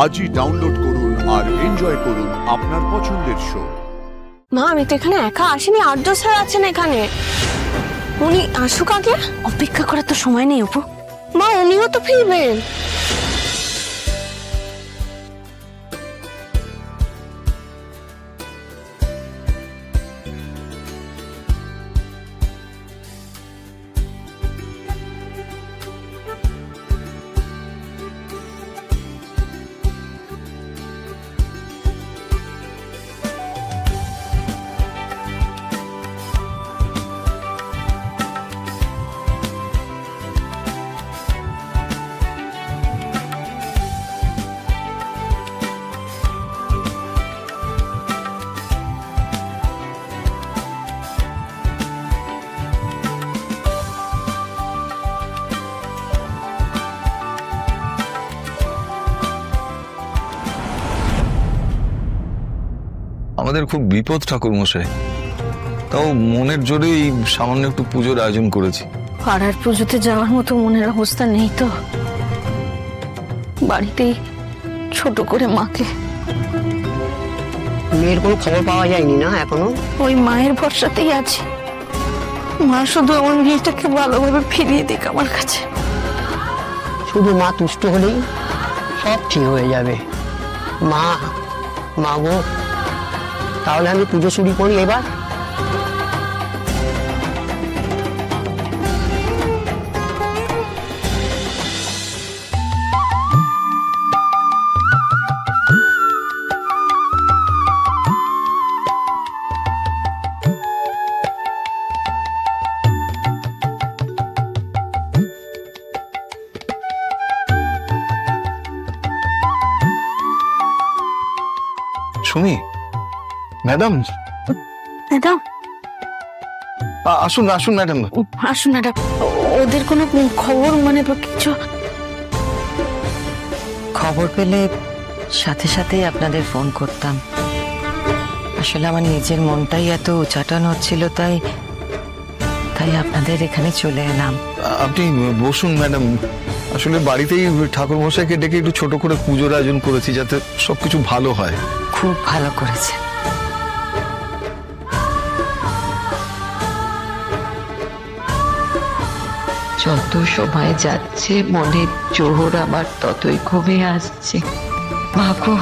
আজই ডাউনলোড করুন আর এনজয় করুন আপনার পছন্দের শো। মা, আমি তো এখানে একা আসিনি, আর্য স্যার আছেন এখানে। উনি আসুক আগে। অপেক্ষা করার তো সময় নেই অপু। মা, উনিও তো ফিরবেন। আমাদের খুব বিপদ ঠাকুর মশাই, তাও মনের জোরেই সামান্য একটু পুজোর আয়োজন করেছি। পাড়ার পুজোতে যাওয়ার মতো মনের অবস্থা নেই তো, বাড়িতেই ছোট করে মাকে। মেয়ের কোনো খবর পাওয়া যায়নি না এখনো? ওই মায়ের ভরসাতেই আছি। মা শুধু আমার মেয়েটাকে ভালোভাবে ফিরিয়ে দিক আমার কাছে। শুধু মা তুষ্ট হলেই সব ঠিক হয়ে যাবে। মা মা গো, তাহলে আমি পুজো শুরু করি এবার। সুমি, ম্যাডাম ম্যাডাম আসুন আসুন ম্যাডাম। আসুন ম্যাডাম। ওদের কোনো খবর মানে কিছু? খবর পেলে সাথে সাথেই আপনাদের ফোন করতাম। আসলে আমার নিজের মনটাই এত উচাটন হচ্ছিল, তাই আপনাদের এখানে চলে এলাম। আপনি বসুন ম্যাডাম। আসলে বাড়িতেই ঠাকুর মশাইকে ডেকে একটু ছোট করে পুজোর আয়োজন করেছি, যাতে সবকিছু ভালো হয়। খুব ভালো করেছে। যত সময় যাচ্ছে মনের জোর আমার ততই কমে আসছে। মা গো,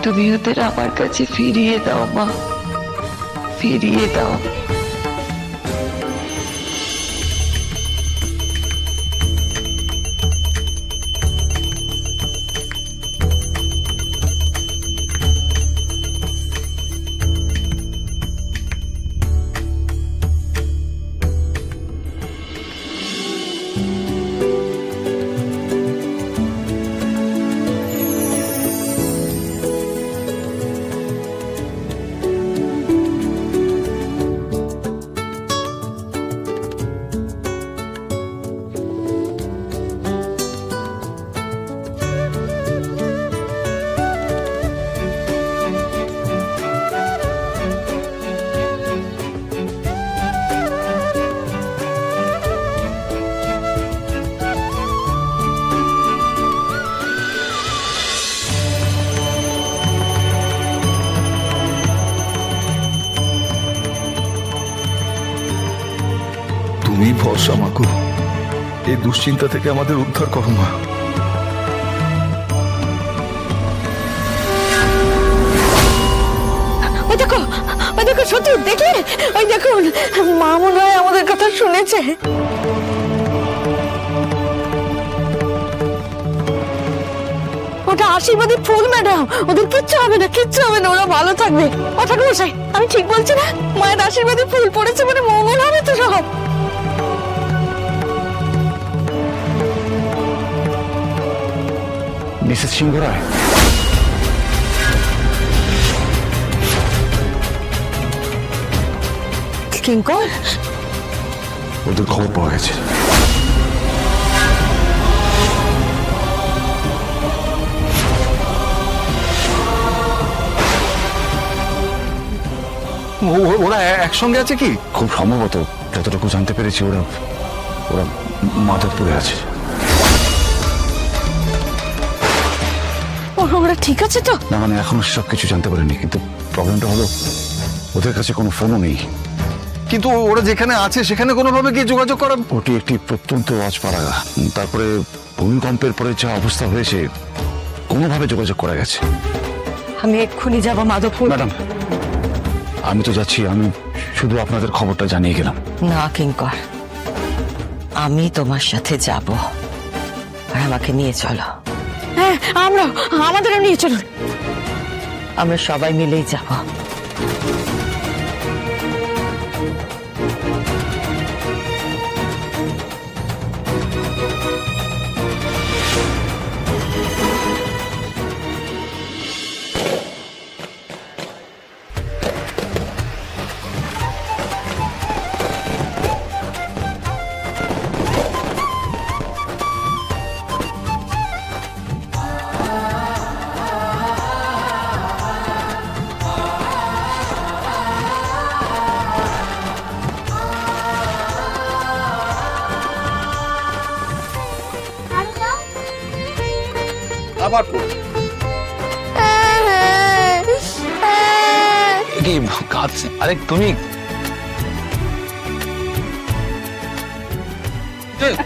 তুমি ওদের আমার কাছে ফিরিয়ে দাও মা, ফিরিয়ে দাও। তুমি ভরসা মাগো, এই দুশ্চিন্তা থেকে আমাদের উদ্ধার করো মা। ওই দেখো, ওই দেখো, সত্যি দেখলে? ওই দেখুন, মা মনে হয় আমাদের কথা শুনেছে। ওটা আশীর্বাদী ফুল ম্যাডাম। ওদের কিচ্ছু হবে না, কিচ্ছু হবে না, ওরা ভালো থাকবে। ও ঠাকুর মশাই, আমি ঠিক বলছি না? মায়ের আশীর্বাদী ফুল পড়েছে মানে মঙ্গল হবে তো সব। মিসেস সিংহ রায়, কিঙ্কর, ওদের খবর পাওয়া গেছে। ওরা একসঙ্গে আছে কি? খুব সম্ভবত, যতটুকু জানতে পেরেছি ওরা মাদকপুরে আছে। ওরা ঠিক আছে তো? না মানে এখনো সব কিছু জানতে পারিনি, কিন্তু প্রবলেমটা হলো ওদের কাছে কোনো ফোনও নেই। কিন্তু ওরা যেখানে আছে সেখানে কোনোভাবে কি যোগাযোগ করা? ওটি একটি প্রত্যন্ত অজপাড়া, তারপরে ভূমিকম্পের পরে যা অবস্থা হয়েছে কোনোভাবে যোগাযোগ করা গেছে। আমি এক্ষুনি যাবো মাধবপুর। ম্যাডাম আমি তো যাচ্ছি, আমি শুধু আপনাদের খবরটা জানিয়ে গেলাম। না কিঙ্কর, আমি তোমার সাথে যাব, আর আমাকে নিয়ে চলো। হ্যাঁ, আমাদেরও নিয়ে চলুন। আমরা সবাই মিলেই যাব। আবার পড়ো। কি কাঁদছে? আরে তুমি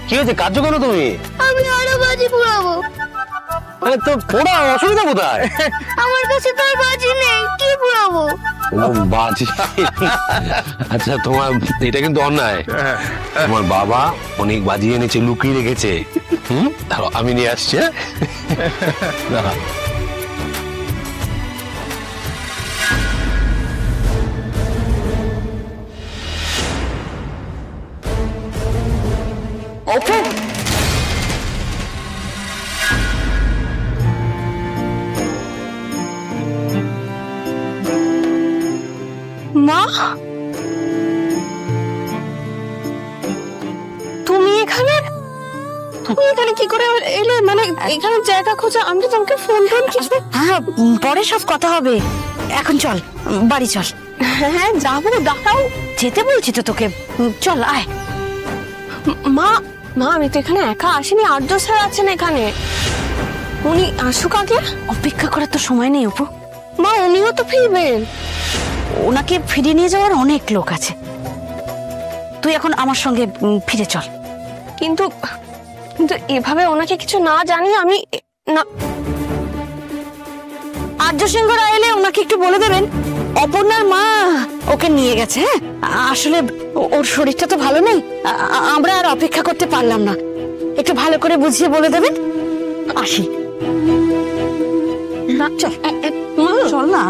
কি হয়েছে, কাঁদছো কেন তুমি? আমি আরো বাজি পুরাবো। মানে তো পড়া অসুবিধা কোথায়? আমার কাছে তো আর বাজি নেই, কি পুরাবো? ও বাজি। আচ্ছা তোমার এটা কিন্তু অন্যায়। তোমার বাবা অনেক বাজি এনেছে, লুকিয়ে রেখেছে। দাঁড়াও আমি নিয়ে আসছি। দাঁড়া। মা, তুমি এখানে? তুমি এখানে কি করে এলে? মানে এখানে জায়গা খোঁজা, আমি তো তোমাকে ফোন কিছু। হ্যাঁ, পরে সব কথা হবে, এখন চল বাড়ি চল। হ্যাঁ যাবো, দাঁড়াও। যেতে বলছি তো তোকে, চল আয়। মা, আমি তো এখানে একা আসিনি, আর্য স্যার আছেন এখানে। উনি আসুক আগে। অপেক্ষা করার তো সময় নেই অপু। মা, উনিও তো ফিরবেন। ওনাকে ফিরিয়ে নিয়ে যাওয়ার অনেক লোক আছে, তুই এখন আমার সঙ্গে ফিরে চল। কিন্তু এভাবে ওনাকে কিছু না জানিয়ে আমি না। আর্য সিংহরা এলে ওনাকে একটু বলে দেবেন অপর্ণার মা ওকে নিয়ে গেছে। হ্যাঁ, আসলে ওর শরীরটা তো ভালো নেই, আমরা আর অপেক্ষা করতে পারলাম না, একটু ভালো করে বুঝিয়ে বলে দেবেন। আসি। চল চল না।